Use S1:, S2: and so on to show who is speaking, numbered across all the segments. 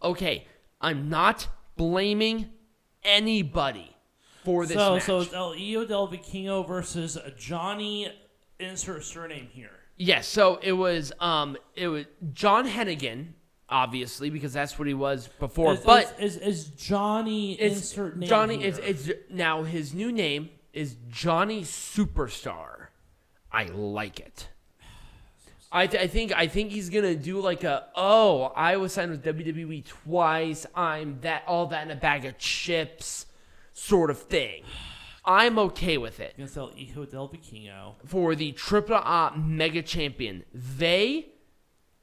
S1: okay, I'm not blaming anybody for this match.
S2: So it's El Hijo del Vikingo versus Johnny, insert surname here.
S1: Yes, so it was John Hennigan, obviously, because that's what he was before.
S2: Is Johnny insert name
S1: Johnny
S2: here?
S1: it's now his new name is Johnny Superstar. I like it. I think he's gonna do like I was signed with WWE twice. I'm all that in a bag of chips sort of thing. I'm okay with it.
S2: Against El Hijo del Vikingo
S1: for the AAA Mega Champion. They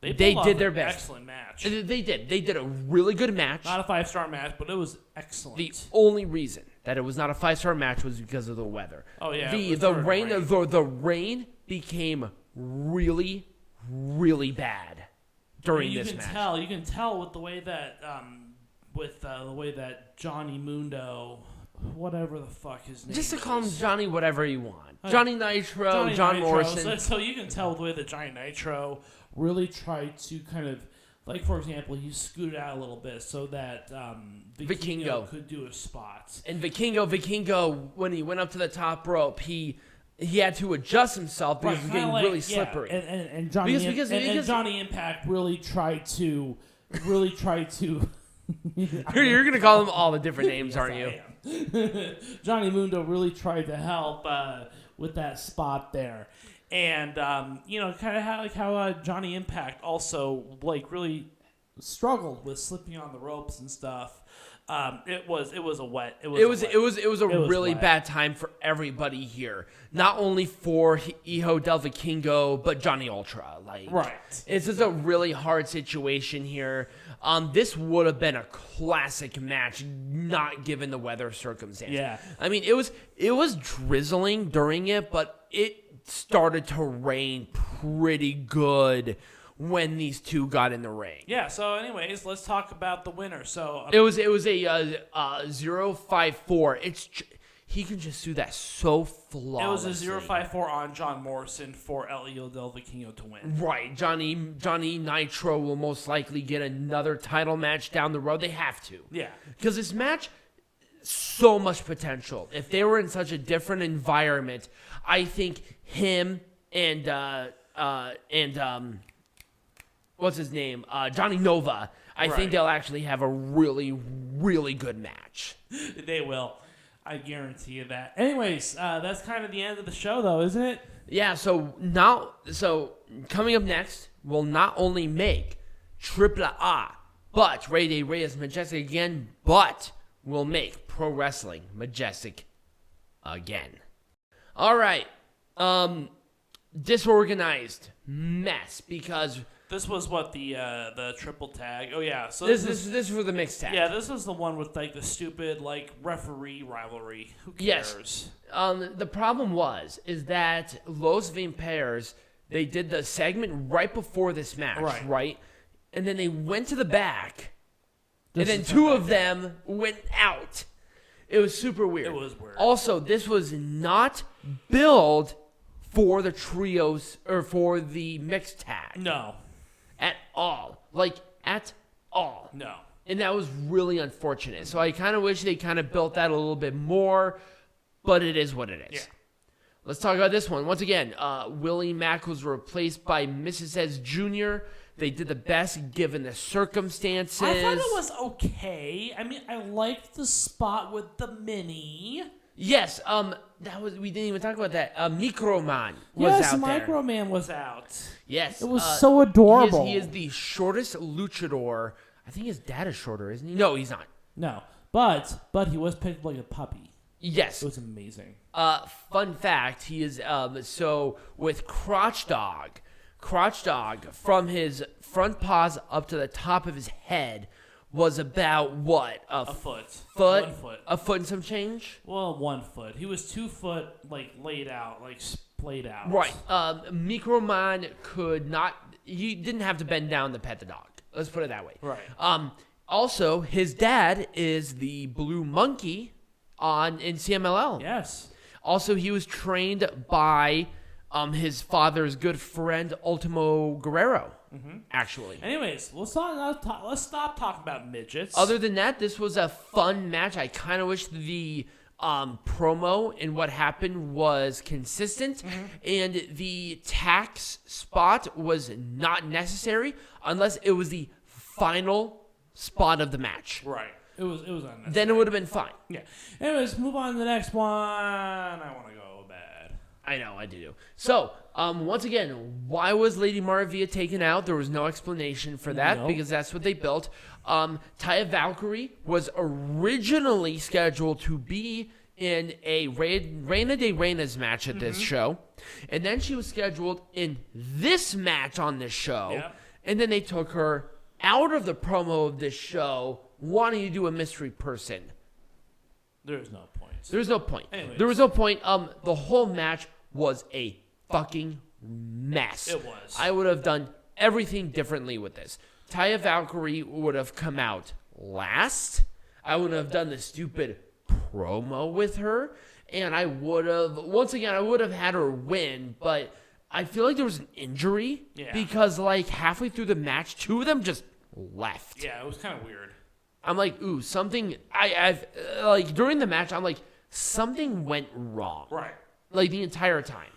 S2: did
S1: their best.
S2: Excellent match.
S1: They did a really good match.
S2: Not a 5-star match, but it was excellent.
S1: The only reason that it was not a 5-star match was because of the weather.
S2: Oh yeah,
S1: the rain became really, really bad during this match.
S2: You can tell with the way that Johnny Mundo, whatever the fuck his name is.
S1: Just to call him Johnny whatever you want. Johnny Nitro, John
S2: Nitro.
S1: Morrison.
S2: So you can tell the way that Johnny Nitro really tried to kind of, like, for example, he scooted out a little bit so that Vikingo could do a spot.
S1: And Vikingo, when he went up to the top rope, he had to adjust himself because he was getting really slippery.
S2: And Johnny Johnny Impact really tried to
S1: You're going to call them all the different names, aren't you?
S2: Johnny Mundo really tried to help with that spot there. And, kind of how Johnny Impact also, really struggled with slipping on the ropes and stuff. It was a
S1: really bad time for everybody here. Not only for Hijo del Vikingo, but Johnny Ultra. It's just a really hard situation here. This would have been a classic match, not given the weather circumstances.
S2: Yeah.
S1: I mean, it was drizzling during it, but it started to rain pretty good when these two got in the ring.
S2: Yeah, so anyways, let's talk about the winner. So
S1: it was a 0-5-4. He can just do that so flawlessly.
S2: It was a 0-5-4 on John Morrison for El Hijo del Vikingo to win.
S1: Right. Johnny Nitro will most likely get another title match down the road. They have to.
S2: Yeah.
S1: Because this match, so much potential. If they were in such a different environment, I think him and what's his name? Johnny Nova. I think they'll actually have a really, really good match.
S2: They will. I guarantee you that. Anyways, that's kind of the end of the show, though, isn't it?
S1: Yeah, so coming up next, we'll not only make AAA, but Rey de Reyes Majestic again, but we'll make Pro Wrestling Majestic again. All right. Disorganized mess because
S2: this was what the triple tag. Oh yeah, so
S1: this was the mixed tag.
S2: Yeah, this is the one with the stupid referee rivalry. Who cares?
S1: Yes. The problem is that Los Vampiros, they did the segment right before this match, right? And then they went to the back, and then two of them went out. It was super weird.
S2: It was weird.
S1: Also, this was not billed for the trios or for the mixed tag.
S2: No.
S1: At all. At all.
S2: No.
S1: And that was really unfortunate. So I kind of wish they kind of built that a little bit more, but it is what it is.
S2: Yeah.
S1: Let's talk about this one. Once again, Willie Mack was replaced by Myzteziz Jr. They did the best given the circumstances.
S2: I thought it was okay. I mean, I liked the spot with the mini.
S1: Yes, we didn't even talk about that. Microman was out there.
S2: Yes, Microman was out.
S1: Yes.
S2: It was so adorable.
S1: He is the shortest luchador. I think his dad is shorter, isn't he? No, he's not.
S2: No, but he was picked like a puppy.
S1: Yes.
S2: It was amazing.
S1: Fun fact, he is, so with Crotch Dog, from his front paws up to the top of his head was about what?
S2: A foot.
S1: 1 foot. A foot and some change?
S2: Well, 1 foot. He was 2 foot, laid out, splayed out.
S1: Right. Microman could not, he didn't have to bend down to pet the dog. Let's put it that way.
S2: Right.
S1: Also, his dad is the Blue Monkey in CMLL.
S2: Yes.
S1: Also, he was trained by his father's good friend, Ultimo Guerrero. actually.
S2: Anyways, let's stop talking about midgets.
S1: Other than that, this was a fun match. I kind of wish the promo and what happened was consistent, and the tax spot was not necessary unless it was the final spot of the match.
S2: Right. It was unnecessary.
S1: Then it would have been fine.
S2: Yeah. Anyways, move on to the next one. I want to go bad.
S1: I know, I do. So, once again, why was Lady Maravilla taken out? There was no explanation for that because that's what they built. Taya Valkyrie was originally scheduled to be in a Reina de Reinas match at this show. And then she was scheduled in this match on this show.
S2: Yep.
S1: And then they took her out of the promo of this show, wanting to do a mystery person.
S2: There's no point.
S1: There's no point.
S2: Anyways.
S1: There was no point. The whole match was a fucking mess.
S2: It was.
S1: I would have done everything differently with this. Taya Valkyrie would have come out last. I would have done the stupid promo with her. And I would have, once again, I would have had her win, but I feel like there was an injury because, like, halfway through the match, two of them just left.
S2: Yeah, it was kind of weird.
S1: I'm like, ooh, something. I've like during the match, I'm like, something went wrong.
S2: Right.
S1: Like the entire time.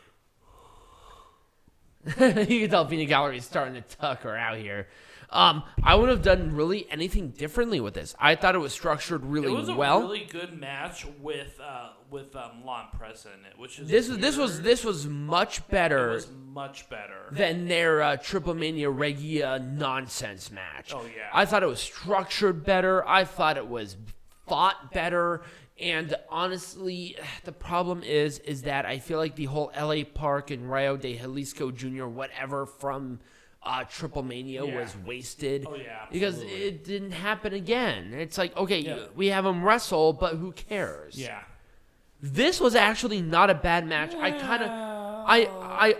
S1: You can tell Phoenix Gallery is starting to tuck her out here. I would have done really anything differently with this. I thought it was structured really well.
S2: It was a really good match with Lon Press in it, which is
S1: this was much better.
S2: It was much better
S1: than their Triple Mania Regia nonsense match.
S2: Oh yeah,
S1: I thought it was structured better. I thought it was fought better. And honestly, the problem is that I feel like the whole LA Park and Rio de Jalisco Jr. whatever from Triple Mania was wasted.
S2: Oh yeah,
S1: because it didn't happen again. It's like, okay, we have them wrestle, but who cares?
S2: Yeah.
S1: This was actually not a bad match.
S2: Yeah.
S1: I kind of,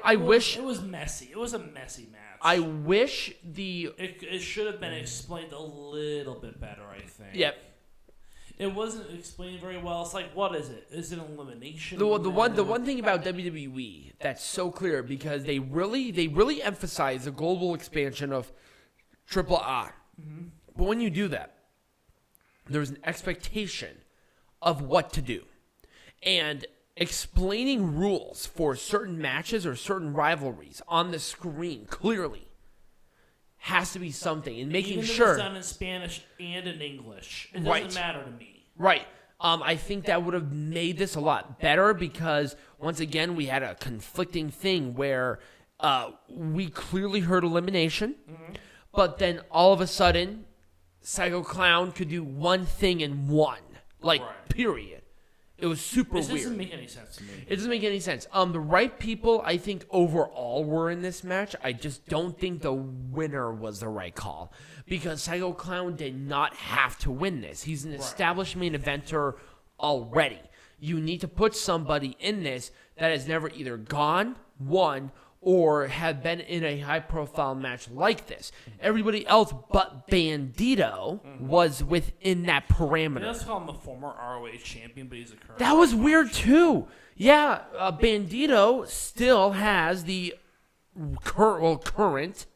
S1: I wish
S2: it was messy. It was a messy match.
S1: I wish
S2: it should have been explained a little bit better. I think.
S1: Yep.
S2: It wasn't explained very well. It's like, what is it? Is it an elimination?
S1: The one thing about WWE that's so clear because they really emphasize the global expansion of AAA. But when you do that, there's an expectation of what to do. And explaining rules for certain matches or certain rivalries on the screen clearly has to be something, and making
S2: Even if
S1: sure
S2: it's done in Spanish and in English, it doesn't matter to me.
S1: Right. I think that would have made this a lot better because once again we had a conflicting thing where we clearly heard elimination, but then all of a sudden Psycho Clown could do one thing and one, period. It was super weird.
S2: This doesn't make any sense to me.
S1: It doesn't make any sense. The right people, I think, overall were in this match. I just don't think the winner was the right call. Because Psycho Clown did not have to win this. He's an established main eventer already. You need to put somebody in this that has never either gone, won, or have been in a high-profile match like this. Everybody else but Bandito was within that parameter.
S2: Let's call him a former ROH champion, but he's a current.
S1: That was weird, too. Yeah, Bandito still has the current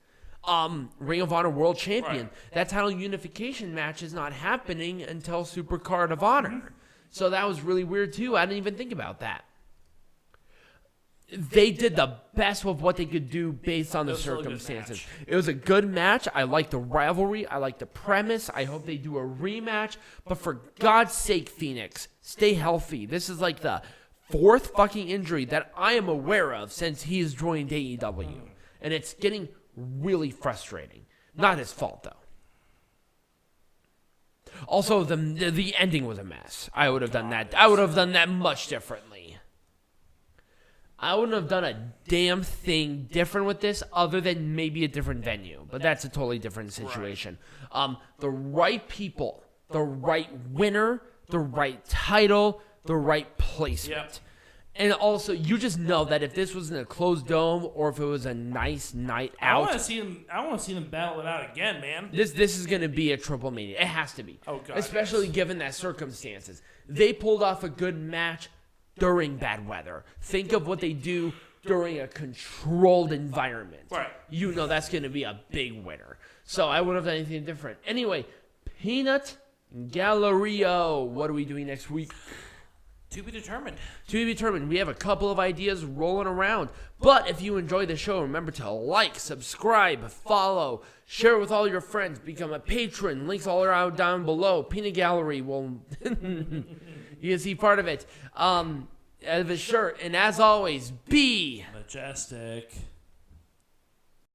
S1: Ring of Honor World Champion. That title unification match is not happening until Supercard of Honor. So that was really weird, too. I didn't even think about that. They did the best with what they could do based on the circumstances. It was a good match. I like the rivalry. I like the premise. I hope they do a rematch. But for God's sake, Phoenix, stay healthy. This is like the fourth fucking injury that I am aware of since he's joined AEW. And it's getting really frustrating. Not his fault, though. Also, the ending was a mess. I would have done that. I would have done that much differently. I wouldn't have done a damn thing different with this other than maybe a different venue. But that's a totally different situation. The right people, the right winner, the right title, the right placement.
S2: Yep.
S1: And also, you just know that if this was in a closed dome or if it was a nice night out,
S2: I want to see them battle it out again, man.
S1: This is going to be a Triple Mania. It has to be.
S2: Oh God,
S1: especially given that circumstances. They pulled off a good match during bad weather. Think of what they do during a controlled environment,
S2: Right.
S1: you know that's going to be a big winner. So I wouldn't have done anything different. Anyway, Peanut Gallerio. What are we doing next week?
S2: To be determined.
S1: To be determined. We have a couple of ideas rolling around. But if you enjoy the show, remember to like, subscribe, follow, share with all your friends, become a patron. Links all around down below. Peanut Gallery will you can see part of it. Of his shirt. And as always, be
S2: Majestic.